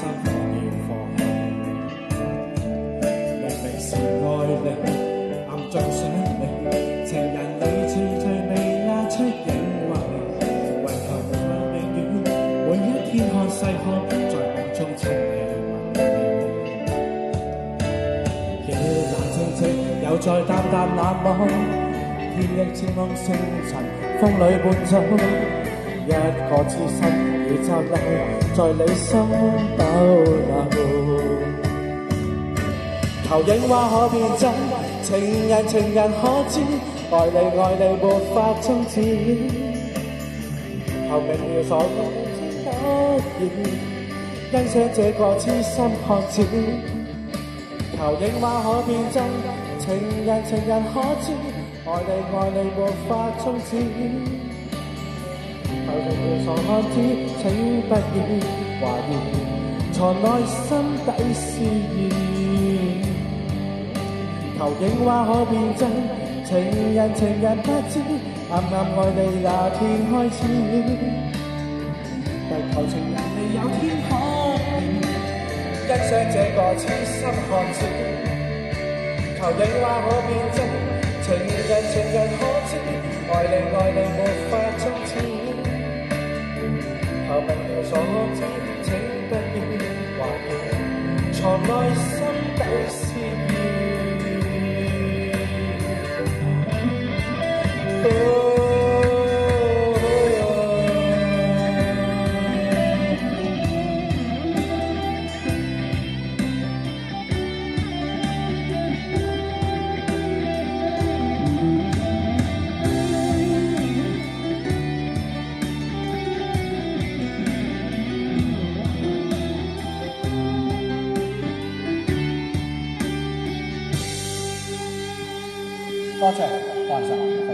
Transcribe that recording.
心火要放棄。明明是愛你，暗中想你，情人你似最美那出影畫，為求永遠，每一天看細看，在夢中親你吻你。夜闌靜靜，又再淡淡冷漠，天亦清風星塵，風裏伴奏，一個痴心如驟流，在你心逗留。投影畫可變真，情人可知，愛你沒法終止。求明了所有知得意，欣賞這個痴心漢子。投影畫可變真，情人可知，愛你沒法終止。求明了所看知，請不要懷疑，藏內心底思意。投影畫可變真，情人不知，暗愛你那天開始。但求情人未有天可見，欣賞這個痴心漢子。投影畫可變真，情人可知，愛你沒法終止。求明了所知，請不要懷疑，藏內心底思意。多謝關心。